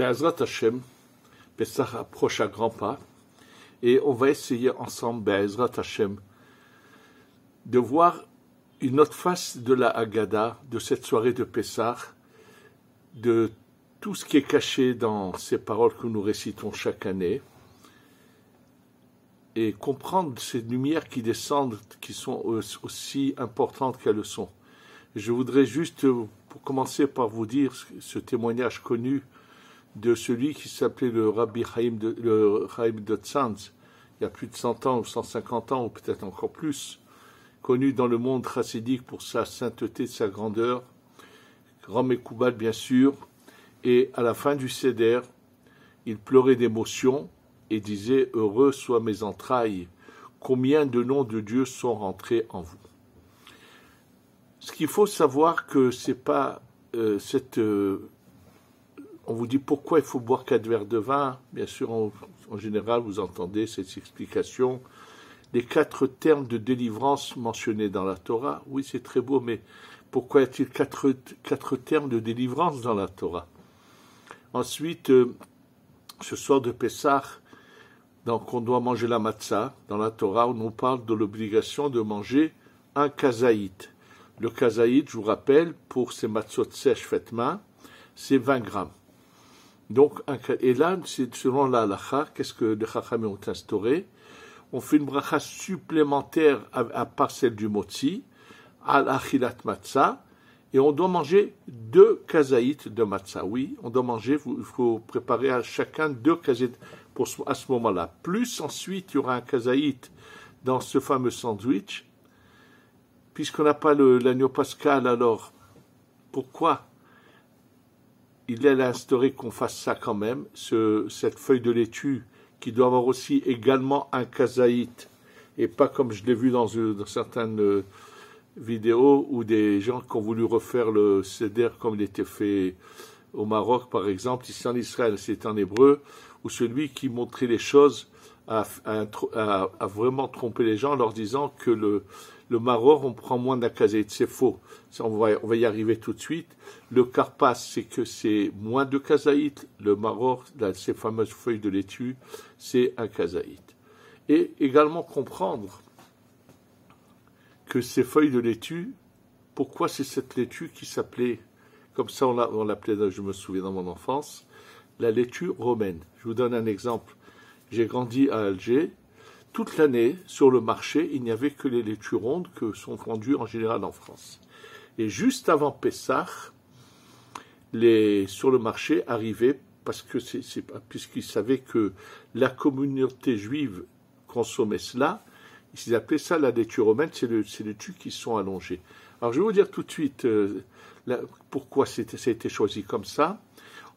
Be'ezrat Hashem, Pessah approche à grands pas, et on va essayer ensemble, Be'ezrat Hashem, de voir une autre face de la Haggadah, de cette soirée de Pessah, de tout ce qui est caché dans ces paroles que nous récitons chaque année, et comprendre ces lumières qui descendent, qui sont aussi importantes qu'elles le sont. Je voudrais juste, pour commencer par vous dire ce témoignage connu de celui qui s'appelait le Rabbi Chaim de Tzanz, il y a plus de 100 ans ou 150 ans, ou peut-être encore plus, connu dans le monde chassidique pour sa sainteté, sa grandeur, grand Mekoubal bien sûr, et à la fin du Seder, il pleurait d'émotion et disait « Heureux soient mes entrailles, combien de noms de Dieu sont rentrés en vous ». Ce qu'il faut savoir que c'est pas on vous dit pourquoi il faut boire 4 verres de vin, bien sûr en général vous entendez cette explication, les 4 termes de délivrance mentionnés dans la Torah, oui c'est très beau, mais pourquoi y a-t-il 4 termes de délivrance dans la Torah? Ensuite, ce soir de Pessah, donc on doit manger la matzah. Dans la Torah, on nous parle de l'obligation de manger un kazaït. Le kazaït, je vous rappelle, pour ces matzot sèches faites main, c'est 20 grammes. Donc, et là, c'est selon la halakha, qu'est-ce que les chachamim ont instauré? On fait une bracha supplémentaire à part celle du motzi, al achilat matzah, et on doit manger 2 kazaït de matzah. Oui, on doit manger, il faut préparer à chacun 2 kazaït à ce moment-là. Plus ensuite, il y aura un kazaït dans ce fameux sandwich. Puisqu'on n'a pas l'agneau pascal, alors pourquoi il a instauré qu'on fasse ça quand même, cette feuille de laitue qui doit avoir aussi également un kazaït, et pas comme je l'ai vu dans certaines vidéos où des gens qui ont voulu refaire le seder comme il était fait au Maroc par exemple, ici en Israël c'est en hébreu, où celui qui montrait les choses a vraiment trompé les gens en leur disant que le maror, on prend moins d'un kazaït, c'est faux. Ça, on va y arriver tout de suite. Le karpas, c'est que c'est moins de kazaït. Le maror, ces fameuses feuilles de laitue, c'est un kazaït. Et également comprendre que ces feuilles de laitue, pourquoi c'est cette laitue qui s'appelait, comme ça on l'appelait, je me souviens dans mon enfance, la laitue romaine. Je vous donne un exemple. J'ai grandi à Alger. Toute l'année, sur le marché, il n'y avait que les laitues rondes que sont vendues en général en France. Et juste avant Pessah, sur le marché arrivaient, parce que puisqu'ils savaient que la communauté juive consommait cela, ils appelaient ça la laitue romaine, c'est les laitues qui sont allongées. Alors je vais vous dire tout de suite pourquoi ça a été choisi comme ça.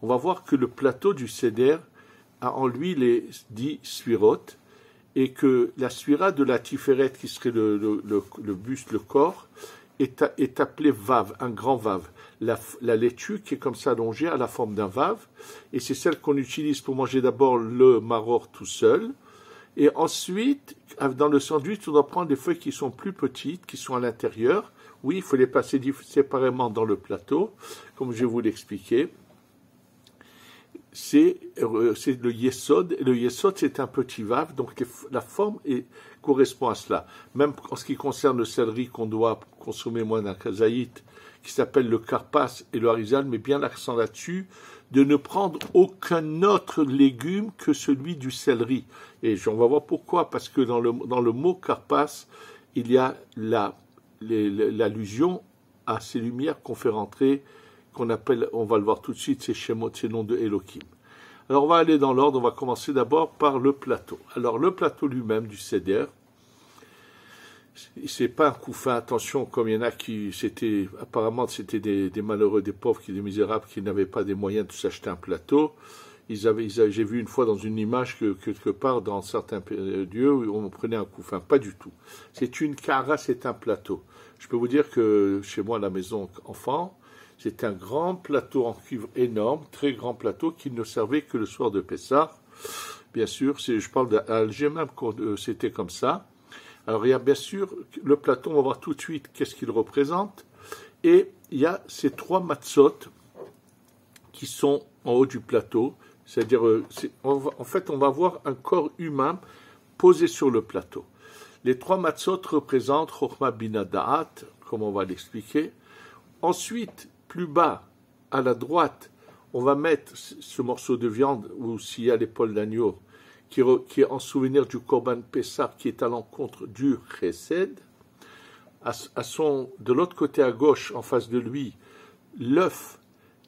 On va voir que le plateau du Seder a en lui les 10 sphirot, et que la sphira de la Tiferet, qui serait le buste, le corps, est appelée Vav, un grand Vav. La laitue qui est comme ça allongée à la forme d'un Vav, et c'est celle qu'on utilise pour manger d'abord le maror tout seul, et ensuite, dans le sandwich, on doit prendre des feuilles qui sont plus petites, qui sont à l'intérieur. Oui, il faut les passer séparément dans le plateau, comme je vais vous l'expliquer. C'est le yesod. Le yesod, c'est un petit vav, donc la forme correspond à cela. Même en ce qui concerne le céleri qu'on doit consommer moins d'un kazaït, qui s'appelle le karpas et le harizal, met bien l'accent là-dessus, de ne prendre aucun autre légume que celui du céleri. Et on va voir pourquoi, parce que dans le mot karpas, il y a l'allusion à ces lumières qu'on fait rentrer, qu'on appelle, on va le voir tout de suite, ces shemot, ces noms de Elohim. Alors on va aller dans l'ordre, on va commencer d'abord par le plateau. Alors le plateau lui-même du Seder, c'est pas un couffin, attention, comme il y en a qui, apparemment c'était des malheureux, des pauvres, des misérables qui n'avaient pas des moyens de s'acheter un plateau. J'ai vu une fois dans une image que quelque part dans certains lieux on prenait un couffin, pas du tout. C'est une kara, c'est un plateau. Je peux vous dire que chez moi à la maison enfant, c'est un grand plateau en cuivre énorme, très grand plateau qui ne servait que le soir de Pessah. Bien sûr, je parle d'Alger même, c'était comme ça. Alors il y a bien sûr le plateau, on va voir tout de suite qu'est-ce qu'il représente. Et il y a ces 3 matzot qui sont en haut du plateau, c'est-à-dire, en fait, on va voir un corps humain posé sur le plateau. Les 3 matzot représentent Chokhmah Bina Da'at, comme on va l'expliquer. Ensuite, plus bas, à la droite, on va mettre ce morceau de viande, ou s'il y a l'épaule d'agneau, qui est en souvenir du Korban Pessah, qui est à l'encontre du Chesed. De l'autre côté à gauche, en face de lui, l'œuf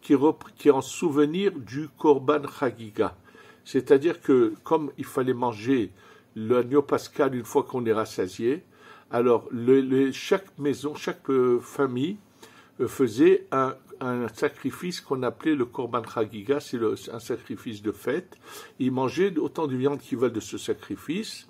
qui est en souvenir du Korban Chagiga. C'est-à-dire que, comme il fallait manger l'agneau pascal une fois qu'on est rassasié, alors chaque maison, chaque famille faisait un sacrifice qu'on appelait le Korban Chagiga, c'est un sacrifice de fête. Ils mangeaient autant de viande qu'ils veulent de ce sacrifice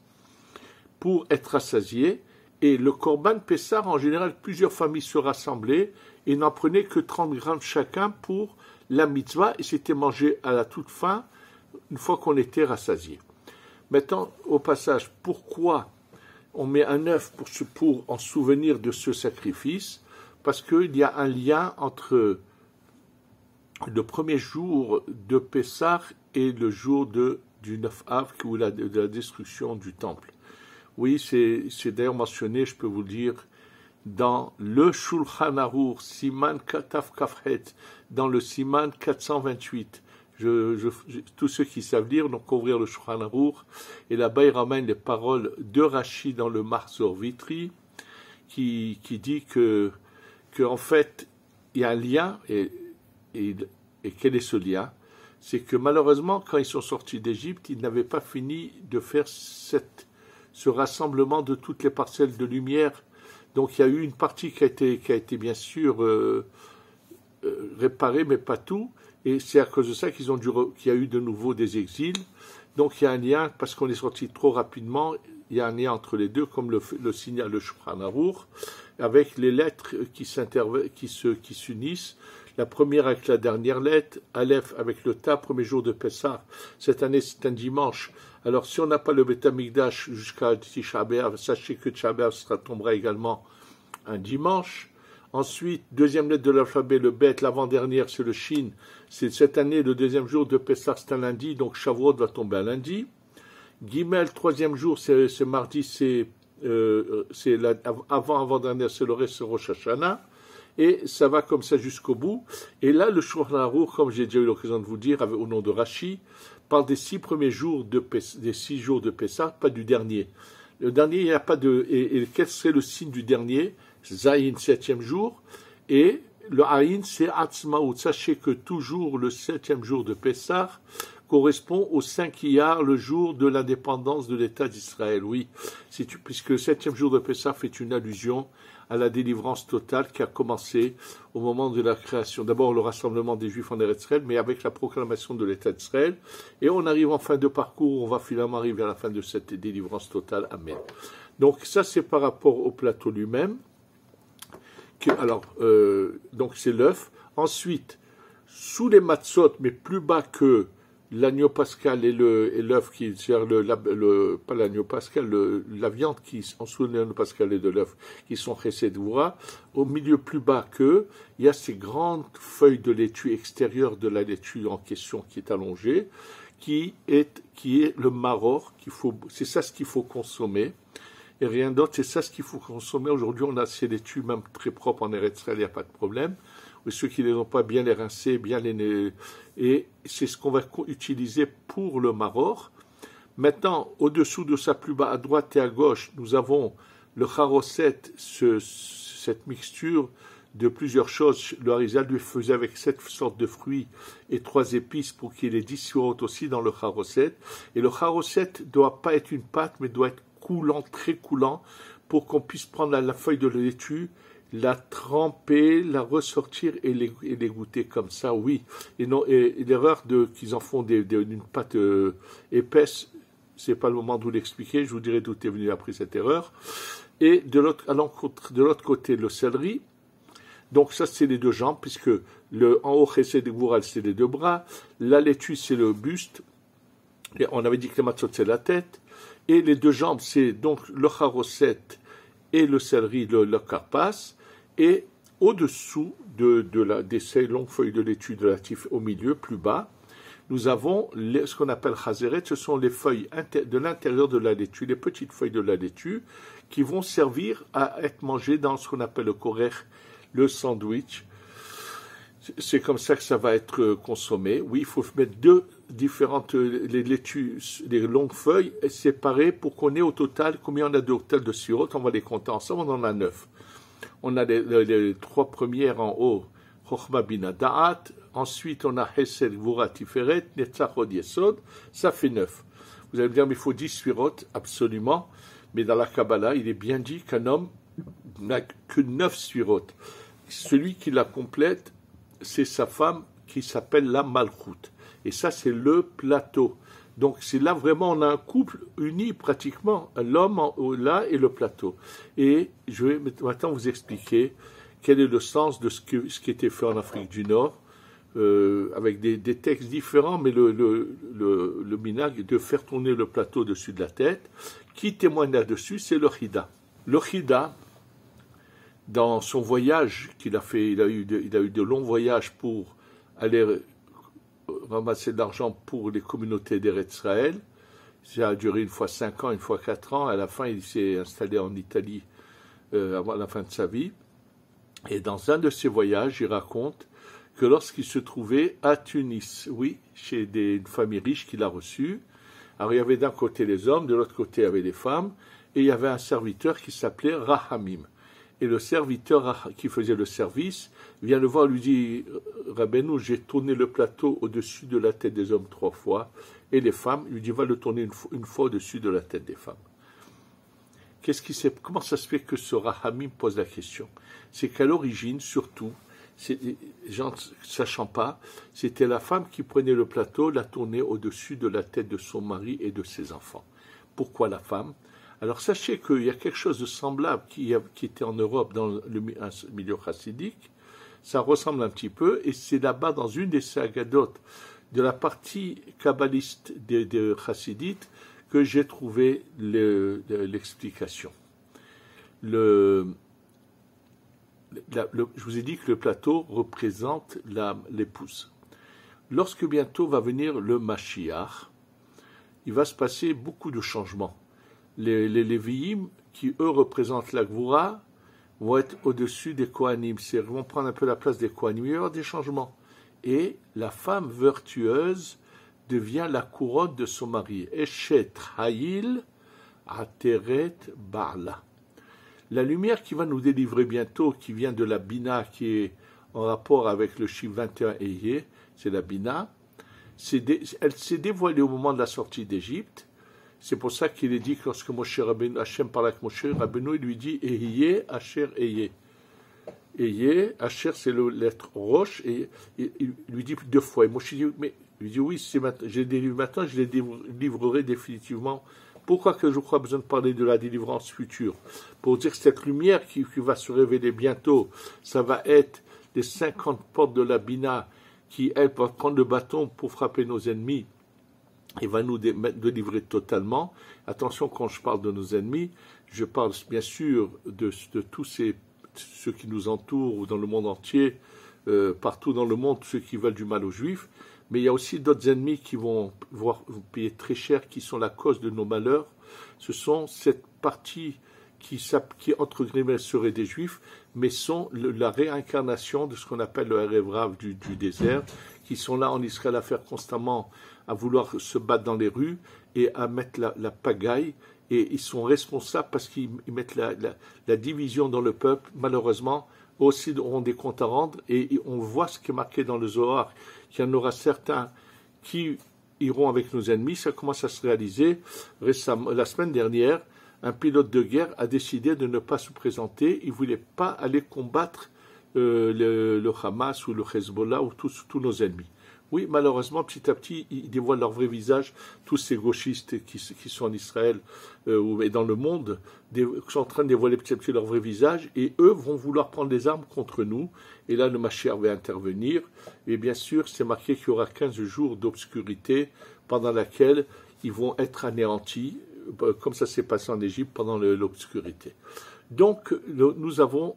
pour être rassasiés. Et le Korban Pessah, en général, plusieurs familles se rassemblaient et n'en prenaient que 30 grammes chacun pour la mitzvah, et c'était mangé à la toute fin, une fois qu'on était rassasié. Maintenant, au passage, pourquoi on met un œuf en souvenir de ce sacrifice? Parce qu'il y a un lien entre le premier jour de Pessah et le jour du 9 Av, ou de la destruction du temple. Oui, c'est d'ailleurs mentionné, je peux vous le dire, dans le Shulchan Aruch, Siman Kataf Kafhet, dans le Siman 428. Tous ceux qui savent lire, donc ouvrir le Shulchan Aruch, et là-bas il ramène les paroles de Rashi dans le Mahzor Vitri, qui dit que en fait, il y a un lien, et quel est ce lien? C'est que malheureusement, quand ils sont sortis d'Égypte, ils n'avaient pas fini de faire ce rassemblement de toutes les parcelles de lumière. Donc il y a eu une partie qui a été bien sûr réparée, mais pas tout. Et c'est à cause de ça qu'il y a eu de nouveau des exils. Donc il y a un lien, parce qu'on est sorti trop rapidement, il y a un lien entre les deux, comme le signale le Shulchan Aruch, avec les lettres qui s'unissent. La première avec la dernière lettre, Aleph avec le Ta, premier jour de Pessah. Cette année, c'est un dimanche. Alors, si on n'a pas le Beth Amikdash jusqu'à Tisha B'Av, sachez que Tisha B'Av tombera également un dimanche. Ensuite, deuxième lettre de l'alphabet, le Bet, l'avant-dernière, c'est le Shin. C'est cette année, le deuxième jour de Pessah, c'est un lundi, donc Shavuot va tomber un lundi. Gimel, troisième jour, c'est mardi, c'est avant-dernière, c'est le reste, c'est Rosh Hashanah. Et ça va comme ça jusqu'au bout. Et là, le Shulchan Aruch, comme j'ai déjà eu l'occasion de vous dire, au nom de Rashi, parle des 6 premiers jours des 6 jours de Pessah, pas du dernier. Le dernier, il n'y a pas de... Et quel serait le signe du dernier? Zayin, 7e jour. Et le Aïn, c'est Atzmaout. Sachez que toujours le 7e jour de Pessah correspond au 5 Iyar, le jour de l'indépendance de l'État d'Israël. Oui, puisque le 7e jour de Pessah fait une allusion à la délivrance totale qui a commencé au moment de la création. D'abord le rassemblement des Juifs en Eretz Israël, mais avec la proclamation de l'État d'Israël. Et on arrive en fin de parcours, on va finalement arriver à la fin de cette délivrance totale. Amen. Donc ça, c'est par rapport au plateau lui-même. Donc c'est l'œuf. Ensuite, sous les matzot, mais plus bas que l'agneau pascal et l'œuf qui sert pas l'agneau pascal, la viande qui en dessous de l'agneau pascal et de l'œuf qui sont chesed vora, au milieu plus bas que il y a ces grandes feuilles de laitue extérieure de la laitue en question qui est allongée, qui est le maror, c'est ça ce qu'il faut consommer. Et rien d'autre, c'est ça ce qu'il faut consommer. Aujourd'hui, on a ces laitues même très propres en Eretz Israël, il n'y a pas de problème. Et ceux qui ne les ont pas, bien les rincer, et c'est ce qu'on va utiliser pour le maror. Maintenant, au-dessous de ça, plus bas, à droite et à gauche, nous avons le charoset, cette mixture de plusieurs choses. Le Harizal lui faisait avec 7 sortes de fruits et 3 épices pour qu'il y ait les 10 surot aussi dans le charoset. Et le charoset ne doit pas être une pâte, mais doit être coulant, très coulant, pour qu'on puisse prendre la feuille de laitue, la tremper, la ressortir et les goûter comme ça, oui. Et l'erreur qu'ils en font d'une pâte épaisse, c'est pas le moment de vous l'expliquer, je vous dirai d'où est venu après cette erreur. Et de l'autre côté, le céleri. Donc ça, c'est les 2 jambes, puisque en haut, chesed gvura, c'est les 2 bras. La laitue, c'est le buste. Et on avait dit que le matzot, c'est la tête. Et les 2 jambes, c'est donc le charoset et le céleri, le karpas. Et au-dessous de ces longues feuilles de laitue de la tif au milieu, plus bas, nous avons ce qu'on appelle chazeret, ce sont les feuilles de l'intérieur de la laitue, les petites feuilles de la laitue, qui vont servir à être mangées dans ce qu'on appelle le korech, le sandwich. C'est comme ça que ça va être consommé. Oui, il faut mettre deux différentes les laitues, les longues feuilles séparées pour qu'on ait au total combien on a de total de sirotes. On va les compter ensemble, on en a 9. On a les trois premières en haut, Chochma Bina Da'at. Ensuite, on a Hesed Gvura Tiferet, Netzach Hod Yesod. Ça fait 9. Vous allez me dire, mais il faut 10 sirotes, absolument. Mais dans la Kabbalah, il est bien dit qu'un homme n'a que 9 sirotes. Celui qui la complète, c'est sa femme qui s'appelle la Malchut. Et ça, c'est le plateau. Donc, c'est là vraiment, on a un couple uni pratiquement, l'homme là et le plateau. Et je vais maintenant vous expliquer quel est le sens de ce qui était fait en Afrique du Nord, avec des textes différents, mais le minag de faire tourner le plateau dessus de la tête. Qui témoigne là-dessus, c'est le Chida. Le Chida, dans son voyage qu'il a fait, il a eu de longs voyages pour aller ramasser de l'argent pour les communautés d'Eretz Israël. Ça a duré une fois 5 ans, une fois 4 ans. À la fin, il s'est installé en Italie avant la fin de sa vie. Et dans un de ses voyages, il raconte que lorsqu'il se trouvait à Tunis, oui, chez une famille riche qu'il a reçue, alors il y avait d'un côté les hommes, de l'autre côté il y avait les femmes, et il y avait un serviteur qui s'appelait Rahamim. Et le serviteur qui faisait le service vient le voir, lui dit « Rabbeinu, j'ai tourné le plateau au-dessus de la tête des hommes 3 fois, et les femmes, il lui dit « Va le tourner une fois au-dessus de la tête des femmes. » Comment ça se fait que ce Rahamim pose la question? C'est qu'à l'origine, surtout, les gens ne sachant pas, c'était la femme qui prenait le plateau, la tournait au-dessus de la tête de son mari et de ses enfants. Pourquoi la femme? Alors sachez qu'il y a quelque chose de semblable qui était en Europe dans le milieu chassidique, ça ressemble un petit peu, et c'est là-bas dans une des sagadotes de la partie kabbaliste des chassidites que j'ai trouvé l'explication. Je vous ai dit que le plateau représente l'épouse. Lorsque bientôt va venir le Mashiach, il va se passer beaucoup de changements. Les Lévi'im, qui eux représentent la Gvura, vont être au-dessus des Kohanim. Ils vont prendre un peu la place des Kohanim. Il va y avoir des changements. Et la femme vertueuse devient la couronne de son mari. Eshet Hayil Ateret Ba'la. La lumière qui va nous délivrer bientôt, qui vient de la Bina, qui est en rapport avec le chiffre 21 Eyé, c'est la Bina, elle s'est dévoilée au moment de la sortie d'Égypte. C'est pour ça qu'il est dit que lorsque Moshe Rabbeinu, Hachem parle avec Moshe Rabbeinu, il lui dit Eyé, Asher, Eyé. Eyé, Asher, c'est la lettre Roche, et il lui dit 2 fois. Et Moshe dit, mais il lui dit oui, je les délivre maintenant, je les délivrerai définitivement. Pourquoi que je crois besoin de parler de la délivrance future? Pour dire que cette lumière qui va se révéler bientôt, ça va être les 50 portes de la Bina qui, elles, peuvent prendre le bâton pour frapper nos ennemis et va nous délivrer totalement. Attention, quand je parle de nos ennemis, je parle bien sûr de tous ceux qui nous entourent dans le monde entier, partout dans le monde, ceux qui veulent du mal aux Juifs. Mais il y a aussi d'autres ennemis qui vont payer très cher, qui sont la cause de nos malheurs. Ce sont cette partie qui entre guillemets, serait des Juifs, mais sont la réincarnation de ce qu'on appelle le Erev Rav du désert, qui sont là en Israël à faire constamment, à vouloir se battre dans les rues et à mettre la pagaille. Et ils sont responsables parce qu'ils mettent la division dans le peuple. Malheureusement, aussi auront des comptes à rendre. Et on voit ce qui est marqué dans le Zohar, qu'il y en aura certains qui iront avec nos ennemis. Ça commence à se réaliser. Récemment, la semaine dernière, un pilote de guerre a décidé de ne pas se présenter. Il ne voulait pas aller combattre le Hamas ou le Hezbollah ou tous nos ennemis. Oui, malheureusement, petit à petit, ils dévoilent leur vrai visage. Tous ces gauchistes qui sont en Israël et dans le monde sont en train de dévoiler petit à petit leur vrai visage. Et eux vont vouloir prendre des armes contre nous. Et là, le Mashiach va intervenir. Et bien sûr, c'est marqué qu'il y aura 15 jours d'obscurité pendant laquelle ils vont être anéantis, comme ça s'est passé en Égypte pendant l'obscurité. Donc, nous avons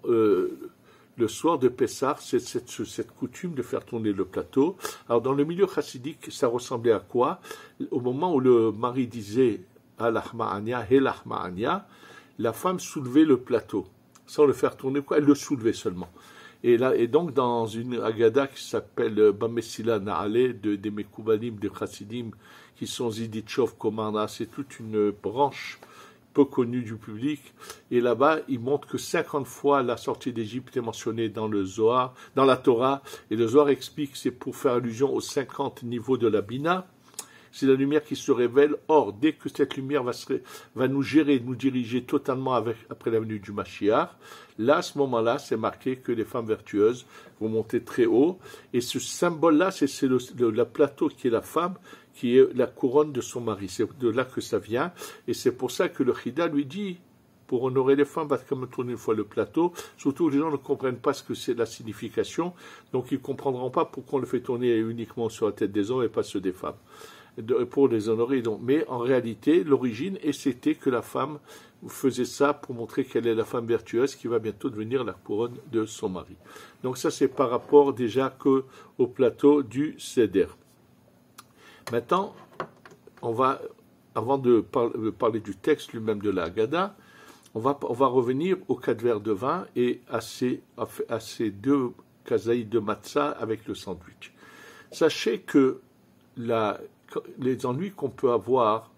le soir de Pessah, c'est cette coutume de faire tourner le plateau. Alors dans le milieu chassidique, ça ressemblait à quoi? Au moment où le mari disait Alachma'ania, Helachma'ania, la femme soulevait le plateau, sans le faire tourner, quoi, elle le soulevait seulement. Et donc dans une Agada qui s'appelle Bamessila Naale, des Mekoubalim, des Chassidim, qui sont Ziditchov, Komana, c'est toute une branche peu connue du public, et là-bas, il montre que 50 fois la sortie d'Égypte est mentionnée dans le Zohar, dans la Torah, et le Zohar explique que c'est pour faire allusion aux 50 niveaux de la Bina. C'est la lumière qui se révèle. Or, dès que cette lumière va nous gérer, nous diriger totalement après la venue du Mashiach, là, à ce moment-là, c'est marqué que les femmes vertueuses vont monter très haut. Et ce symbole-là, c'est le plateau qui est la femme, qui est la couronne de son mari. C'est de là que ça vient. Et c'est pour ça que le Chida lui dit, pour honorer les femmes, va quand même tourner une fois le plateau. Surtout, les gens ne comprennent pas ce que c'est la signification. Donc, ils ne comprendront pas pourquoi on le fait tourner uniquement sur la tête des hommes et pas ceux des femmes. Pour les honorer. Donc. Mais en réalité, l'origine, et c'était que la femme faisait ça pour montrer qu'elle est la femme vertueuse qui va bientôt devenir la couronne de son mari. Donc ça, c'est par rapport déjà au plateau du Seder. Maintenant, avant de parler du texte lui-même de la Haggadah, on va revenir aux 4 verres de vin et à ces 2 kazaïs de matzah avec le sandwich. Sachez que les ennuis qu'on peut avoir,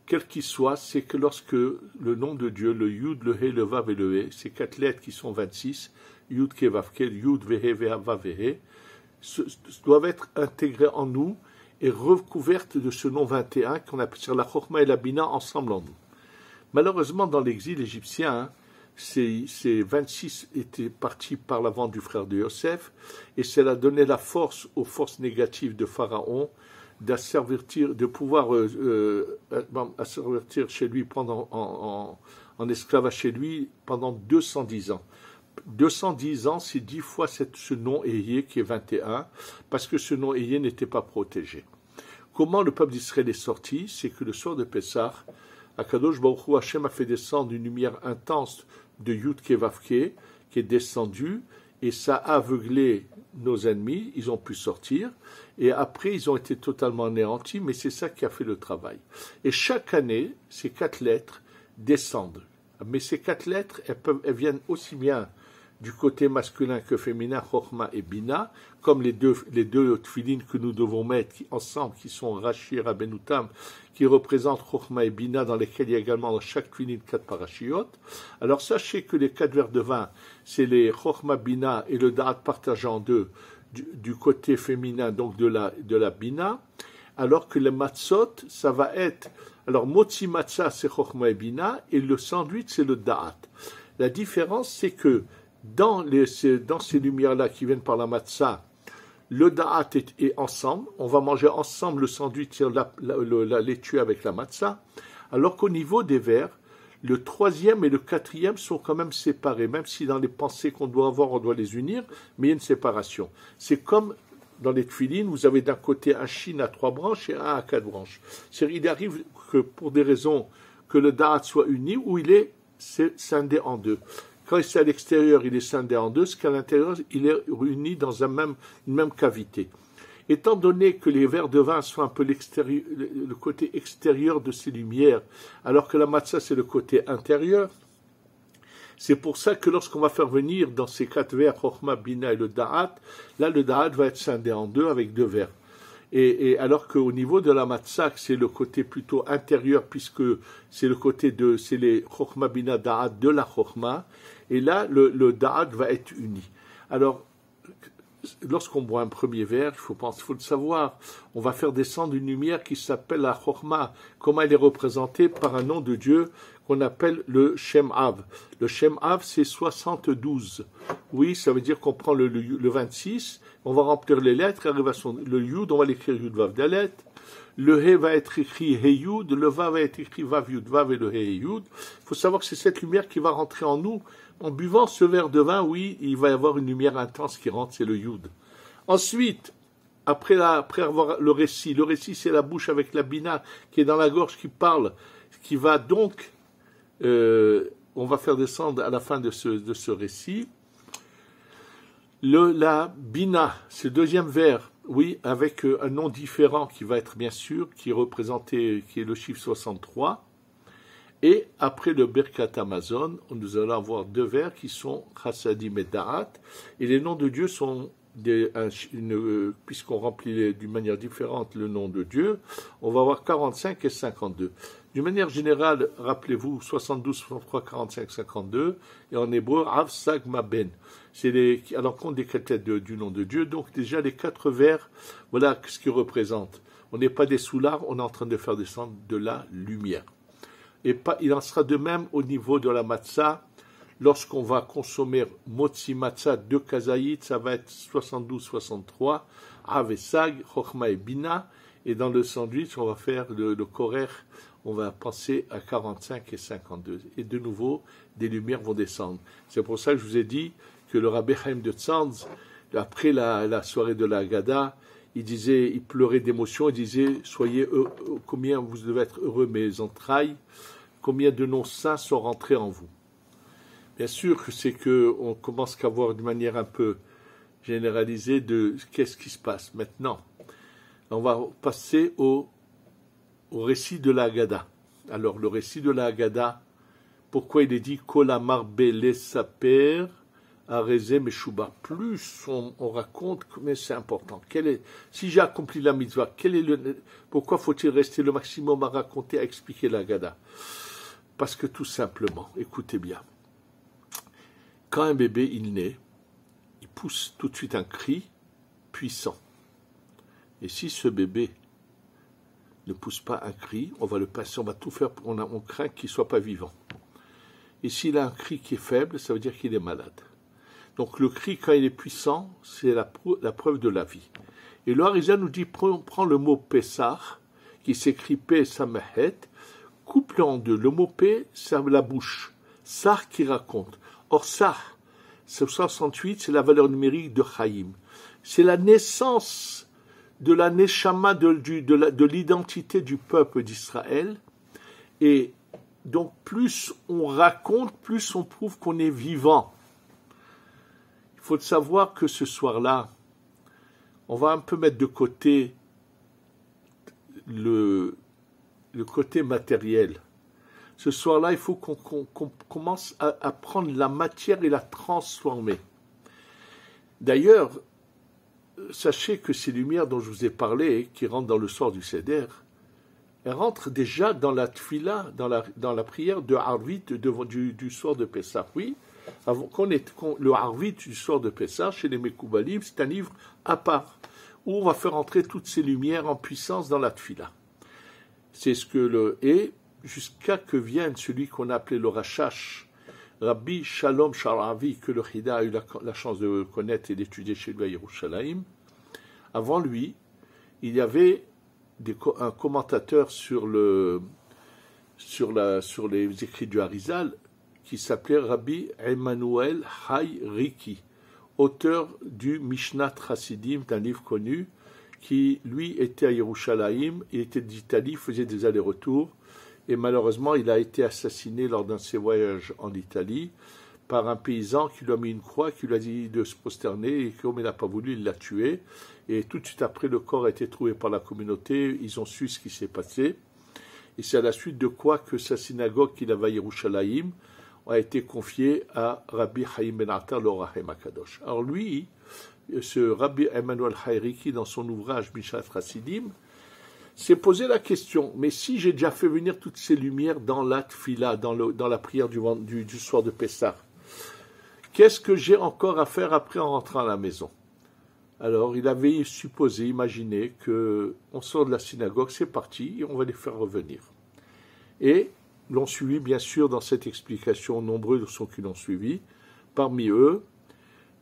quels qu'ils soient, c'est que lorsque le nom de Dieu, le Yud, le He, le Vav et le He, ces 4 lettres qui sont 26, Yud, Ke, Vav, Ke, Yud, Vehe, Vav et He, doivent être intégrés en nous et recouvertes de ce nom 21 qu'on appelle sur la Chokhma et la Bina ensemble en nous. Malheureusement, dans l'exil égyptien, ces 26 étaient partis par l'avant du frère de Yosef, et cela donnait la force aux forces négatives de Pharaon de pouvoir asservir chez lui en esclavage chez lui pendant 210 ans. 210 ans, c'est 10 fois ce nom Eyé qui est 21, parce que ce nom Eyé n'était pas protégé. Comment le peuple d'Israël est sorti? C'est que le soir de Pessah, Akadosh Baruch Hu Hashem a fait descendre une lumière intense de Yud Kevavke qui est descendue, et ça a aveuglé nos ennemis, ils ont pu sortir, et après ils ont été totalement anéantis, mais c'est ça qui a fait le travail. Et chaque année, ces 4 lettres descendent. Mais ces 4 lettres, elles viennent aussi bien du côté masculin que féminin, Chokhma et Bina, comme les deux tfilines que nous devons mettre ensemble, qui sont Rashi et Rabbenutam, qui représentent Chokhma et Bina, dans lesquels il y a également dans chaque tfiline 4 parashiot. Alors sachez que les 4 verres de vin, c'est les Chokhma Bina et le Da'at partagé en deux du côté féminin, donc de la Bina, alors que le matzot, ça va être, alors Motzi Matzah, c'est Chokhma et Bina, et le sandwich, c'est le Da'at. La différence, c'est que dans ces lumières-là qui viennent par la matzah, le da'at est ensemble, on va manger ensemble le sandwich et la laitue avec la matzah, alors qu'au niveau des verres, le 3e et le 4e sont quand même séparés, même si dans les pensées qu'on doit avoir, on doit les unir, mais il y a une séparation. C'est comme dans les tfilines, vous avez d'un côté un shin à 3 branches et un à 4 branches. Il arrive que pour des raisons que le da'at soit uni, ou il est scindé en deux. Quand il est à l'extérieur, il est scindé en deux, ce qu'à l'intérieur, il est réuni dans une même cavité. Étant donné que les verres de vin sont un peu le côté extérieur de ces lumières, alors que la matzah, c'est le côté intérieur, c'est pour ça que lorsqu'on va faire venir dans ces 4 verres, Chokhma, Bina et le Da'at, là, le Da'at va être scindé en deux avec 2 verres. Et alors qu'au niveau de la matzah, c'est le côté plutôt intérieur, puisque c'est les Chokhma Bina Da'at de la Chokhma, et là, le Da'at va être uni. Alors, lorsqu'on boit un premier verre, il faut le savoir, on va faire descendre une lumière qui s'appelle la Chokhma. Comment elle est représentée? Par un nom de Dieu qu'on appelle le Shem Av. Le Shem Av, c'est 72. Oui, ça veut dire qu'on prend le 26, on va remplir les lettres, le Yud, on va l'écrire Yud Vav Dalet, le He va être écrit He Yud, le Vav va être écrit Vav Yud Vav et le He Yud. Il faut savoir que c'est cette lumière qui va rentrer en nous. En buvant ce verre de vin, oui, il va y avoir une lumière intense qui rentre, c'est le Yud. Ensuite, après avoir le récit c'est la bouche avec la Bina qui est dans la gorge qui parle, qui va donc, on va faire descendre à la fin de ce récit, La Bina, c'est le deuxième vers, oui, avec un nom différent qui va être bien sûr, qui est le chiffre 63. Et après le Birkat Amazon, nous allons avoir deux vers qui sont Chassadim et Da'at. Et les noms de Dieu sont, puisqu'on remplit d'une manière différente le nom de Dieu, on va avoir 45 et 52. D'une manière générale, rappelez-vous, 72, 63, 45, 52, et en hébreu, Av Sag Maben. C'est à l'encontre des 4 lettres du nom de Dieu. Donc déjà, les 4 vers, voilà ce qu'ils représentent. On n'est pas des soulards, on est en train de faire descendre de la lumière. Et il en sera de même au niveau de la matzah. Lorsqu'on va consommer motzi matzah de kazaït, ça va être 72-63, Av et Sag, Chochma et Bina. Et dans le sandwich, on va faire le korer, on va penser à 45 et 52. Et de nouveau, des lumières vont descendre. C'est pour ça que je vous ai dit que le Rabbi Chaim de Tzanz, après la soirée de la Haggadah, il pleurait d'émotion, il disait, soyez heureux, combien vous devez être heureux, mes entrailles, combien de noms saints sont rentrés en vous. Bien sûr que c'est qu'on commence qu'à voir d'une manière un peu généralisée de qu'est-ce qui se passe. Maintenant, on va passer au récit de la Haggadah. Alors, le récit de la Haggadah, pourquoi il est dit « Kolamar bele saper » Arezé Meshuba. Plus on raconte, mais c'est important. Si j'ai accompli la mitzvah, pourquoi faut-il rester le maximum à raconter, à expliquer la Haggadah? Parce que tout simplement, écoutez bien, quand un bébé il naît, il pousse tout de suite un cri puissant. Et si ce bébé ne pousse pas un cri, on va le passer, on va tout faire, on craint qu'il ne soit pas vivant. Et s'il a un cri qui est faible, ça veut dire qu'il est malade. Donc le cri, quand il est puissant, c'est la preuve de la vie. Et le Harizal nous dit, prends le mot Pessah, qui s'écrit P, Samahet, coupe-le en deux. Le mot P, c'est la bouche. Sar qui raconte. Or, Sar, 68, c'est la valeur numérique de Chaim. C'est la naissance de la Neshama, de l'identité du peuple d'Israël. Et donc, plus on raconte, plus on prouve qu'on est vivant. Il faut savoir que ce soir-là, on va un peu mettre de côté le côté matériel. Ce soir-là, il faut qu'on commence à prendre la matière et la transformer. D'ailleurs, sachez que ces lumières dont je vous ai parlé, qui rentrent dans le soir du Seder, elles rentrent déjà dans la tfila, dans la prière de Harvit du soir de Pessah. Oui, le Harvit du soir de Pessah, chez les Mekoubalim, c'est un livre à part, où on va faire entrer toutes ces lumières en puissance dans la tfila. C'est ce que jusqu'à que vienne celui qu'on appelait le Rashash, Rabbi Shalom Sharavi, que le Chida a eu la chance de connaître et d'étudier chez lui à Yerushalayim. Avant lui, il y avait un commentateur sur les écrits du Harizal qui s'appelait Rabbi Emmanuel Hay Riki, auteur du Mishnat Chassidim, d'un livre connu, qui, lui, était à Yerushalayim, il était d'Italie, faisait des allers-retours, et malheureusement, il a été assassiné lors d'un de ses voyages en Italie par un paysan qui lui a mis une croix, qui lui a dit de se prosterner, et comme il n'a pas voulu, il l'a tué. Et tout de suite après, le corps a été trouvé par la communauté, ils ont su ce qui s'est passé. Et c'est à la suite de quoi que sa synagogue qu'il avait à Yerushalayim a été confiée à Rabbi Chaim Ben Attar l'Orahem Akadosh. Alors lui, ce Rabbi Emmanuel Hayriki, dans son ouvrage Mishnat Chassidim, s'est posé la question, mais si j'ai déjà fait venir toutes ces lumières dans la tfila, dans la prière du soir de Pessah, qu'est-ce que j'ai encore à faire après en rentrant à la maison? Alors, il avait supposé, imaginé qu'on sort de la synagogue, c'est parti, et on va les faire revenir. Et l'ont suivi, bien sûr, dans cette explication, nombreux sont qui l'ont suivi. Parmi eux,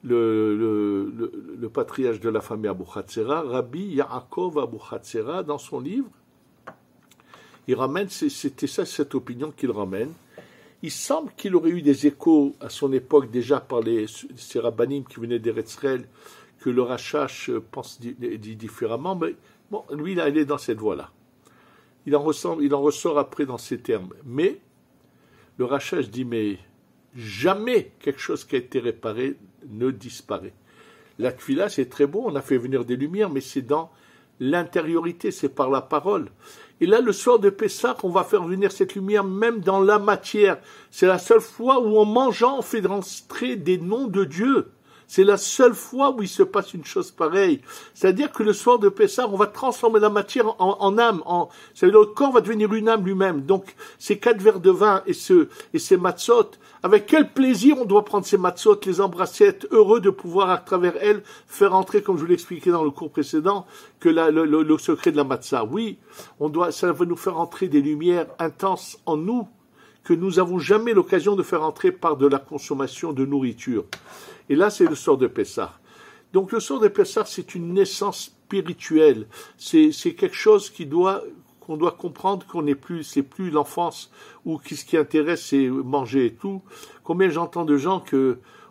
le patriarche de la famille Abuchatzera, Rabbi Yaakov Abuchatzera, dans son livre, il ramène, c'était ça cette opinion qu'il ramène. Il semble qu'il aurait eu des échos à son époque déjà par ces rabbanim qui venaient d'Eretzrel, que le Rashash dit différemment, mais bon, lui, il est dans cette voie-là. Il en ressort après dans ces termes. Mais le Rashash dit, mais jamais quelque chose qui a été réparé ne disparaît. La tefila, c'est très beau, on a fait venir des lumières, mais c'est dans l'intériorité, c'est par la parole. Et là, le soir de Pessah, on va faire venir cette lumière même dans la matière. C'est la seule fois où en mangeant, on fait rentrer des noms de Dieu. C'est la seule fois où il se passe une chose pareille. C'est-à-dire que le soir de Pessah, on va transformer la matière en âme. C'est-à-dire que le corps va devenir une âme lui-même. Donc, ces 4 verres de vin et ces matzot, avec quel plaisir on doit prendre ces matzot, les embrasser, être heureux de pouvoir, à travers elles, faire entrer, comme je vous l'ai expliqué dans le cours précédent, que le secret de la matzah. Oui, ça va nous faire entrer des lumières intenses en nous, que nous n'avons jamais l'occasion de faire entrer par de la consommation de nourriture. Et là, c'est le soir de Pessah. Donc, le soir de Pessah, c'est une naissance spirituelle. C'est quelque chose qu'on doit comprendre c'est plus l'enfance où ce qui intéresse, c'est manger et tout. Combien j'entends de gens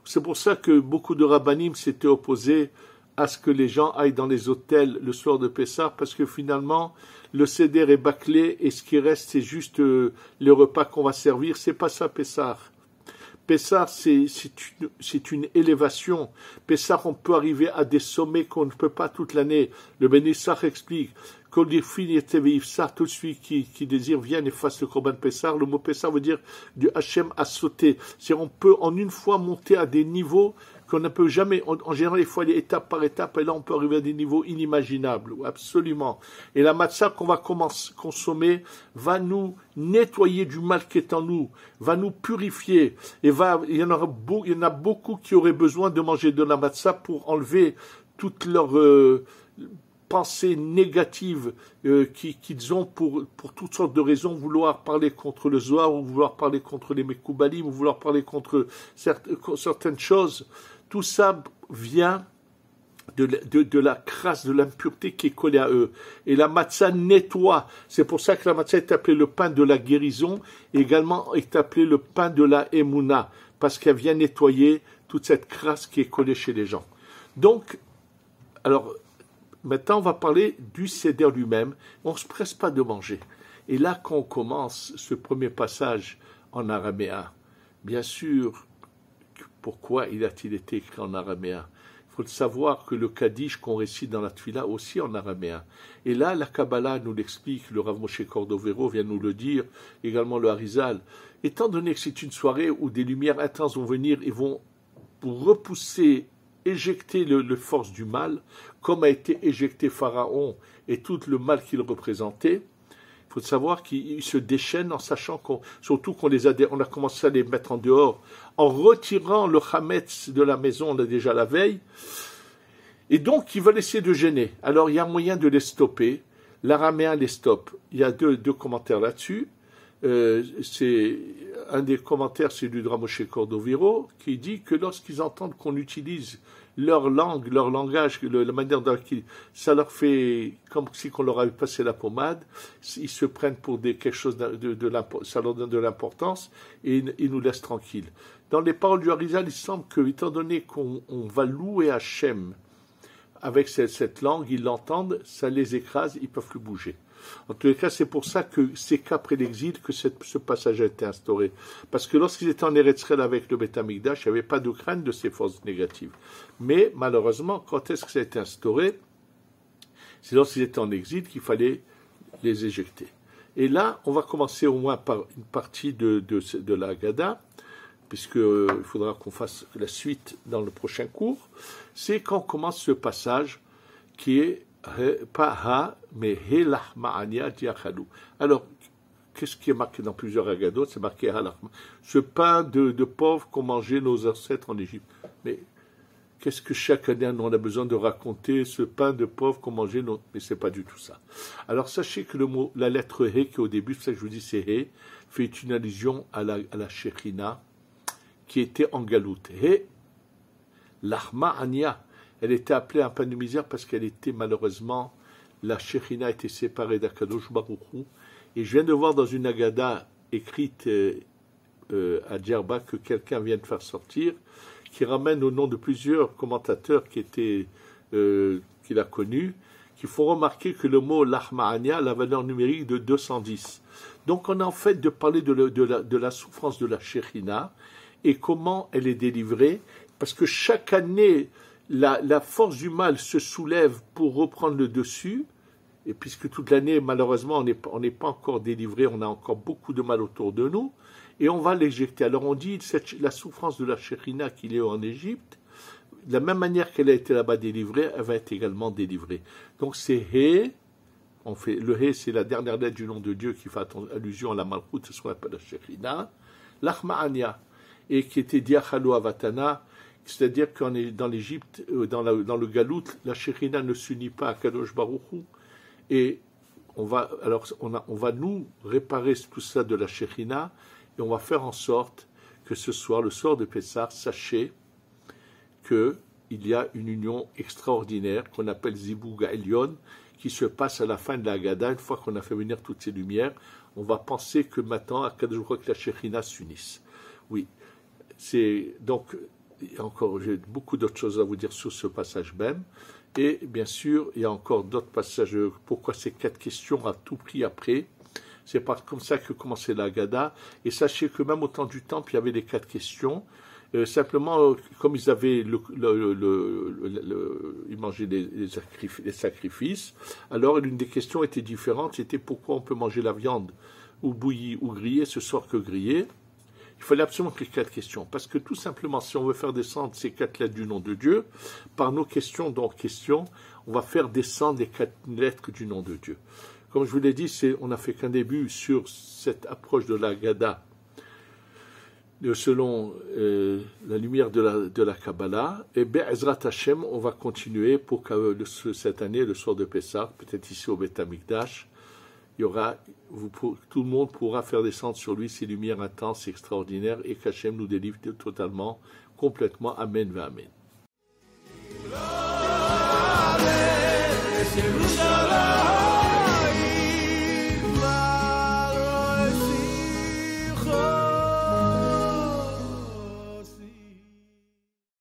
c'est pour ça que beaucoup de rabbanim s'étaient opposés à ce que les gens aillent dans les hôtels le soir de Pessah, parce que finalement, le seder est bâclé et ce qui reste, c'est juste le repas qu'on va servir. C'est pas ça, Pessah. Pessah, c'est une élévation. Pessah, on peut arriver à des sommets qu'on ne peut pas toute l'année. Le Bénissach explique tout celui qui désire vienne et fasse le Korban Pessah. Le mot Pessah veut dire du Hachem à sauter. C'est-à-dire on peut en une fois monter à des niveaux qu'on ne peut jamais, en général, il faut aller étape par étape, et là, on peut arriver à des niveaux inimaginables, absolument. Et la matzah qu'on va consommer va nous nettoyer du mal qui est en nous, va nous purifier, et il y en a beaucoup qui auraient besoin de manger de la matzah pour enlever toutes leurs pensées négatives qu'ils ont pour toutes sortes de raisons, vouloir parler contre le Zohar, ou vouloir parler contre les Mekoubalim, ou vouloir parler contre certaines choses. Tout ça vient de la crasse, de l'impureté qui est collée à eux. Et la matzah nettoie. C'est pour ça que la matzah est appelée le pain de la guérison, et également est appelée le pain de la émouna, parce qu'elle vient nettoyer toute cette crasse qui est collée chez les gens. Donc, alors, maintenant on va parler du seder lui-même. On ne se presse pas de manger. Et là, quand on commence ce premier passage en araméen, bien sûr, pourquoi a-t-il été écrit en araméen? Il faut savoir que le Kaddish qu'on récite dans la Tfila aussi en araméen. Et là, la Kabbalah nous l'explique, le Rav Moshe Cordovero vient nous le dire, également le Harizal. Étant donné que c'est une soirée où des lumières intenses vont venir et vont repousser, éjecter le force du mal, comme a été éjecté Pharaon et tout le mal qu'il représentait, il faut savoir qu'ils se déchaînent en sachant surtout qu'on on a commencé à les mettre en dehors, en retirant le chametz de la maison, on a déjà la veille, et donc ils veulent essayer de gêner. Alors il y a moyen de les stopper, l'araméen les stoppe. Il y a deux commentaires là-dessus. C'est un des commentaires, c'est du Rav Moshe Cordovero, qui dit que lorsqu'ils entendent qu'on utilise leur langue, leur langage, la manière dont ça leur fait comme si on leur avait passé la pommade, ils se prennent pour quelque chose ça leur donne de l'importance et ils nous laissent tranquilles. Dans les paroles du Harizal, il semble que, étant donné qu'on va louer Hachem avec cette langue, ils l'entendent, ça les écrase, ils ne peuvent plus bouger. En tous les cas, c'est pour ça que c'est qu'après l'exil que ce passage a été instauré. Parce que lorsqu'ils étaient en Eretz Israël avec le Beth Amikdash, il n'y avait pas de crainte de ces forces négatives. Mais malheureusement, quand est-ce que ça a été instauré? C'est lorsqu'ils étaient en exil qu'il fallait les éjecter. Et là, on va commencer au moins par une partie de la Haggadah, puisqu'il faudra qu'on fasse la suite dans le prochain cours. C'est quand on commence ce passage qui est pas ha, mais he lahma'ania diachalu. Alors, qu'est-ce qui est marqué dans plusieurs Haggadot? C'est marqué ha lahma. Ce pain de pauvres qu'ont mangé nos ancêtres en Égypte. Mais qu'est-ce que chaque année on a besoin de raconter ce pain de pauvres qu'ont mangé nos... Mais c'est pas du tout ça. Alors sachez que la lettre he qui est au début, c'est ça que je vous dis c'est he, fait une allusion à la Shekhinah qui était en galoute. He lahma'ania. Elle était appelée un pain de misère parce qu'elle était malheureusement, la Shekhinah était séparée d'Akadosh Baruch Hu. Et je viens de voir dans une Haggadah écrite à Djerba que quelqu'un vient de faire sortir, qui ramène au nom de plusieurs commentateurs qu'il a connus, qui font remarquer que le mot Lahma'ania a la valeur numérique de 210. Donc on a en fait de parler de la souffrance de la Shekhinah et comment elle est délivrée, parce que chaque année, la force du mal se soulève pour reprendre le dessus, et puisque toute l'année, malheureusement, on n'est pas encore délivré, on a encore beaucoup de mal autour de nous, et on va l'éjecter. Alors on dit, la souffrance de la Shekhinah qu'il est en Égypte, de la même manière qu'elle a été là-bas délivrée, elle va être également délivrée. Donc c'est He, le He c'est la dernière lettre du nom de Dieu qui fait allusion à la Malchut, c'est ce qu'on appelle la Shekhinah, l'Achma'ania, et qui était Diachalo Avatana, c'est-à-dire qu'on est dans l'Égypte, dans le Galout, la Shekhinah ne s'unit pas à Kadosh Baruch Hu, et on va nous réparer tout ça de la Shekhinah, et on va faire en sorte que ce soir, le soir de Pessah, sachez qu'il y a une union extraordinaire qu'on appelle Zibug Elyon, qui se passe à la fin de la Haggadah. Une fois qu'on a fait venir toutes ces lumières, on va penser que maintenant, à Kadosh Baruch Hu, que la Shekhinah s'unisse. Oui, donc, j'ai beaucoup d'autres choses à vous dire sur ce passage même. Et bien sûr, il y a encore d'autres passages. Pourquoi ces 4 questions à tout prix après? C'est comme ça que commençait la Haggadah. Et sachez que même au temps du Temple, il y avait les 4 questions. Simplement, comme ils avaient ils mangeaient les sacrifices, alors l'une des questions était différente. C'était pourquoi on peut manger la viande ou bouillie ou grillée, ce soir que grillée. Il fallait absolument que les 4 questions, parce que tout simplement, si on veut faire descendre ces 4 lettres du nom de Dieu, par nos questions, on va faire descendre les 4 lettres du nom de Dieu. Comme je vous l'ai dit, on n'a fait qu'un début sur cette approche de la Haggadah, selon la lumière de la Kabbalah, et Be'ezrat Hashem, on va continuer pour que cette année, le soir de Pessah, peut-être ici au Beth Amikdash, tout le monde pourra faire descendre sur lui ces lumières intenses, extraordinaires, et qu'Hachem nous délivre totalement, complètement. Amen, Amen.